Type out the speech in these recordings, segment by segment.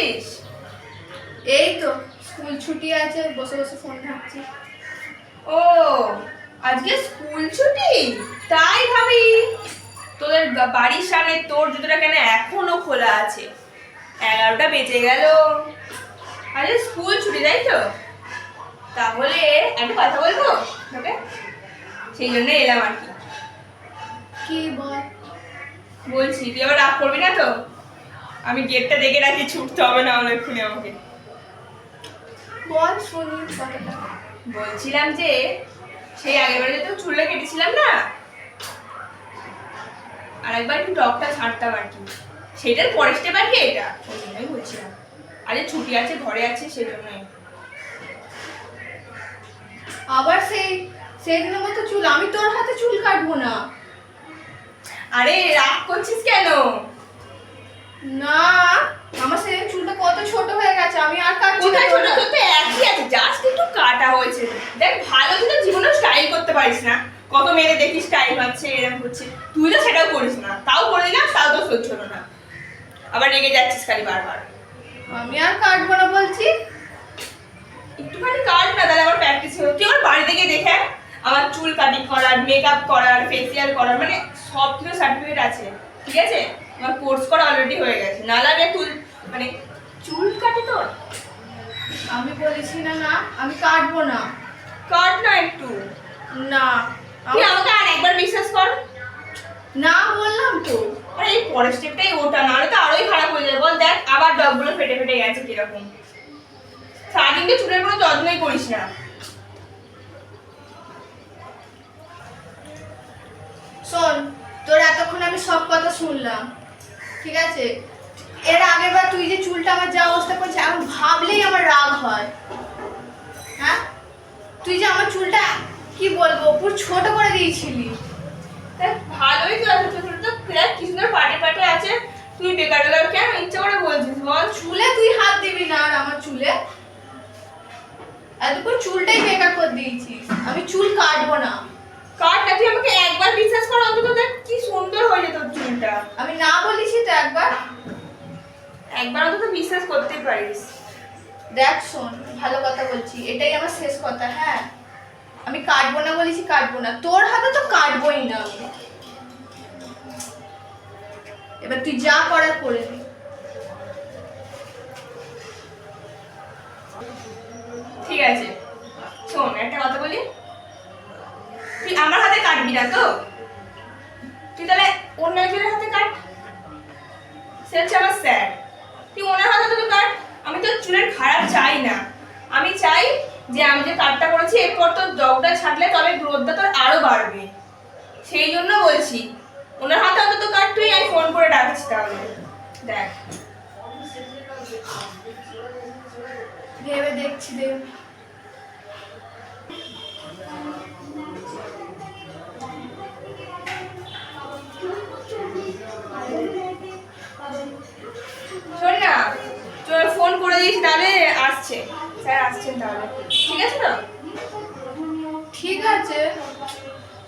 করছিস? এই তো স্কুল ছুটি আছে, বসে বসে ফোন ঘাঁটছি। ও, আজকে স্কুল ছুটি? তাই ভাবি তোদের বাড়ির সামনে তোর জুতোটা কেন এখনো খোলা আছে? 11টা বেজে গেল, আরে স্কুল ছুটি তাই তো? তাহলে একটা কথা বলবো তোকে, সেই জন্য এলাম আর কি। কি বল? বলছি তুই আবার রাগ করবি না তো? আমি গেটটা দেখে রাখি, ছুটতে হবে না হলে এক্ষুনি আমাকে। বল শুনি কথাটা। বলছিলাম যে সেই আগেরবারে তো চুলটা কেটেছিলাম না, আর একবার একটু টকটা ছাড়তাম আর কি, সেটার পরের স্টেপ আর কি এটা, ওই জন্যই বলছিলাম। আরে ছুটি আছে, ঘরে আছে, সেই জন্যই। আবার সেদিনের মতো চুল? আমি তোর হাতে চুল কাটবো না। আরে রাগ করছিস কেন? না, আমার সেদিন চুলটা কত ছোট হয়ে গেছে, আমি আর কাটছি না। কোথায় ছোট? তোর তো একই আছে, জাস্ট একটু কাটা হয়েছে। দেখ, ভালো তুই তো জীবনে স্টাইল করতে পারিস না, কত মেয়েদের দেখি স্টাইল হচ্ছে, এরকম হচ্ছে, তুই তো সেটাও করিস না। তাও করে দিলাম, তাও তো সহ্য হলো না, আবার রেগে যাচ্ছিস খালি বারবার। আমি আর কাটবো না বলছি। একটুখানি কাট না, তাহলে আমার প্র্যাকটিস হলো। তুই আমার বাড়িতে গিয়ে দেখে আয়, আমার চুল কাটিং করার, মেকআপ করার, ফেসিয়াল করার, মানে সব কিছু সার্টিফিকেট আছে, ঠিক আছে? আমার কোর্স করা অলরেডি হয়ে গেছে, না লাগে চুল, মানে চুল কাটে তোর? আমি বলেছি না না আমি কাটবো না। কাট না একটু। না তুই আমাকে আর একবার বিশ্বাস কর। না বললাম তো। আরে এই পরের স্টেপটাই ওটা, নাহলে তো আরোই খারাপ হয়ে যাবে। বল দেখ, আবার ডগগুলো ফেটে ফেটে গেছে কিরকম। সারাদিন তো চুলের কোনো যত্নই করিস না। শোন, তোর এতক্ষণ আমি সব কথা শুনলাম, ঠিক আছে? এর আগের বার তুই যে চুলটা আমার যা অবস্থা করছে, এখন ভাবলেই আমার রাগ হয়। হ্যাঁ, তুই যে আমার চুলটা কি বলবো পুরো ছোট করে দিয়েছিলি। দেখ, ভালোই তো আছে, চুল তো দেখ কি সুন্দর পাটে পাটে আছে। তুই বেকার বেকার কেন ইচ্ছা করে বলছিস বল? চুলে তুই হাত দিবি না, আর আমার চুলে এতক্ষণ চুলটাই বেকার করে দিয়েছিস। আমি চুল কাটবো না। কাট না, তুই আমাকে একবার বিশ্বাস কর অন্তত, দেখ কি সুন্দর হয়ে যেত চুলটা। আমি না বলিস তো একবার? একবার অন্তত বিশ্বাস করতেই পারিস। দেখ শোন, ভালো কথা বলছি, এটাই আমার শেষ কথা। হ্যাঁ, আমি কাটবো না বলেছি, কাটবো না। তোর হাতে তো কাটবোই না আমি। এবার তুই যা করার করে দে। ঠিক আছে, শোন একটা কথা বলি, তুই আমার হাতে কাটবি না তো? তুই তাহলে অন্য একজনের হাতে কাট, সে হচ্ছে আমার স্যার। তুই ওনার হাতে তো কাট। আমি তো চুলের খারাপ চাই না, আমি চাই যে আমি যে কাটটা করেছি এরপর তোর ডগটা ছাড়লে তবে গ্রোথটা তোর আরো বাড়বে, সেই জন্য বলছি ওনার হাতে অন্তত কাট তুই। আমি ফোন করে ডাকছি তাহলে, দেখ। ভেবে দেখছি দে। শোন না, তোর ফোন করে দিয়েছি, তাহলে আসছে, স্যার আসছেন তাহলে, ঠিক আছে তো? ঠিক আছে,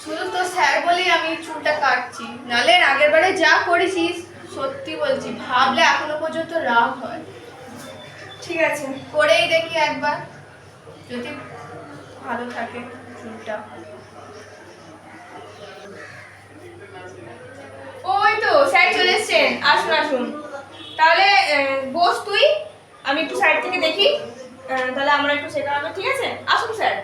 শুধু তো স্যার বলেই আমি চুলটা কাটছি, নালে এর আগের বারে যা করেছিস, সত্যি বলছি ভাবলে এখনো পর্যন্ত রাগ হয়। ঠিক আছে, করেই দেখি একবার, যদি ভালো থাকে চুলটা। ওই তো স্যার চলে এসছেন, আসুন আসুন। তাহলে বস তুই, আমি একটু সাইড থেকে দেখি, তাহলে আমরা একটু শেখা হবে, ঠিক আছে? আসুন স্যার।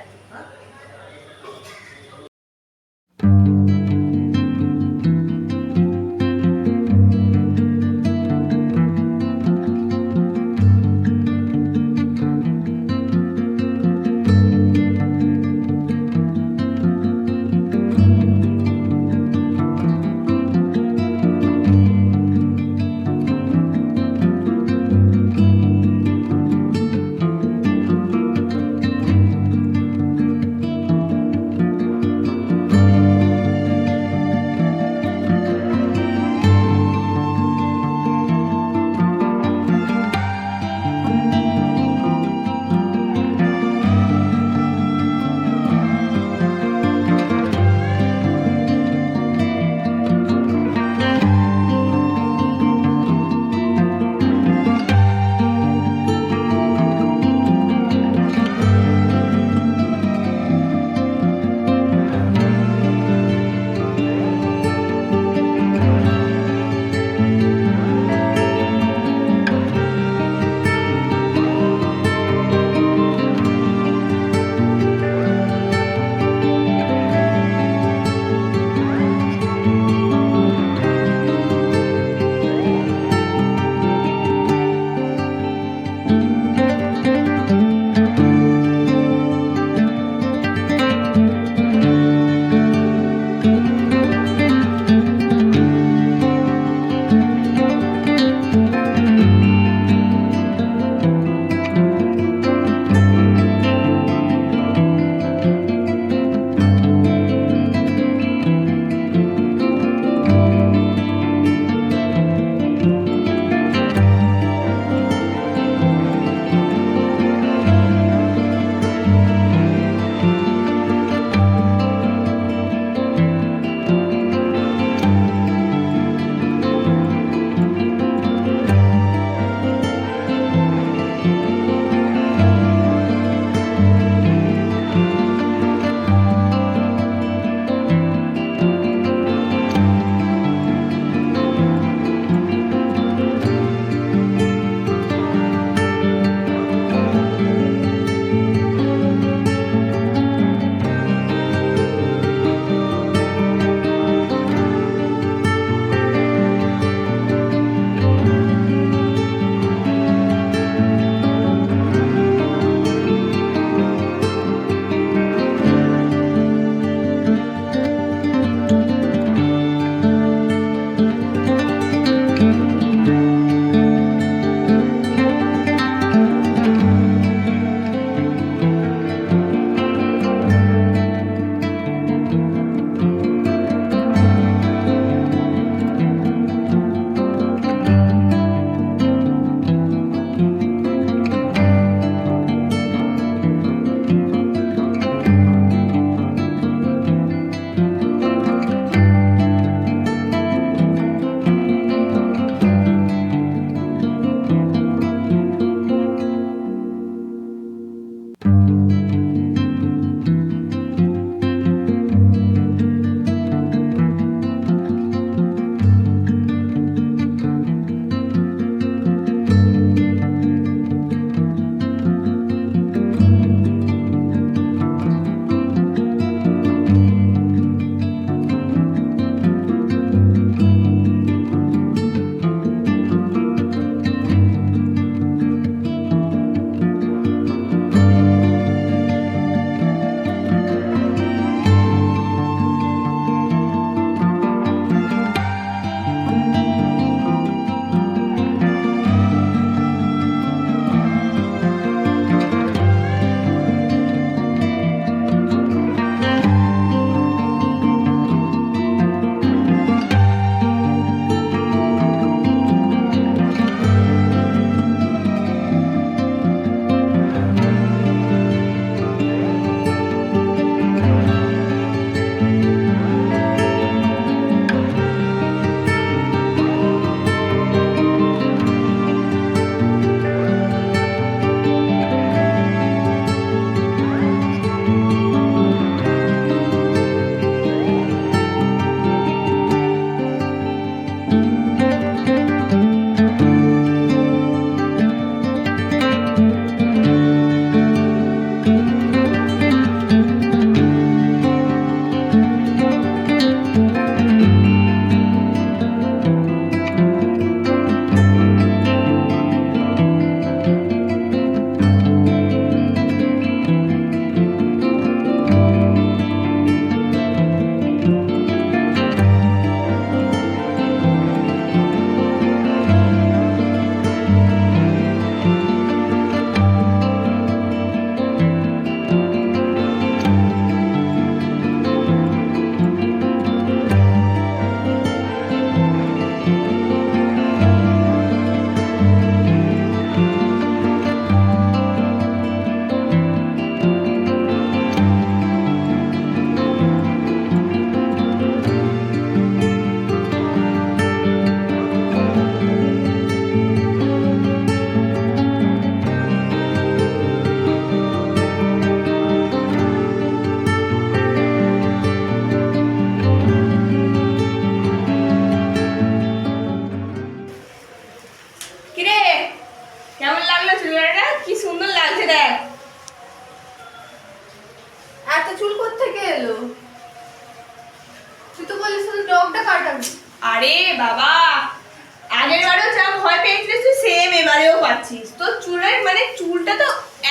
আছিস, তোর চুলের মানে চুলটা তো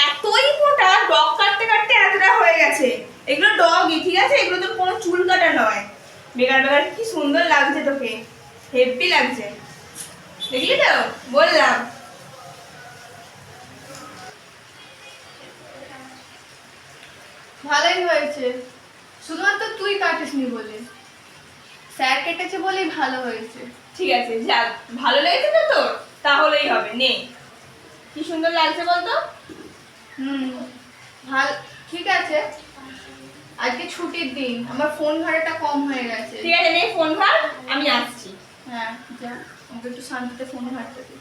এতই মোটা, ডগ কাটতে কাটতে এতটা হয়ে গেছে। এগুলো ডগই, ঠিক আছে, এগুলো তো কোনো চুল কাটা নয়। বেকার বেকার কি সুন্দর লাগছে তোকে, হেব্বি লাগছে, দেখলি তো বললাম। ভালোই হয়েছে, শুধুমাত্র তুই কাটিসনি বলে, স্যার কেটেছে বলেই ভালো হয়েছে। ঠিক আছে, যাক, ভালো লেগেছে তো তোর, তাহলেই হবে, নে। কি সুন্দর লাগছে বলতো। হুম, ভালো, ঠিক আছে। আজকে ছুটির দিন, আমার ফোন ভাড়াটা কম হয়ে গেছে। ঠিক আছে, নে ফোন ধর, আমি আসছি। হ্যাঁ, যা, আমাকে একটু শান্তিতে ফোন ভাড়াটা দিই।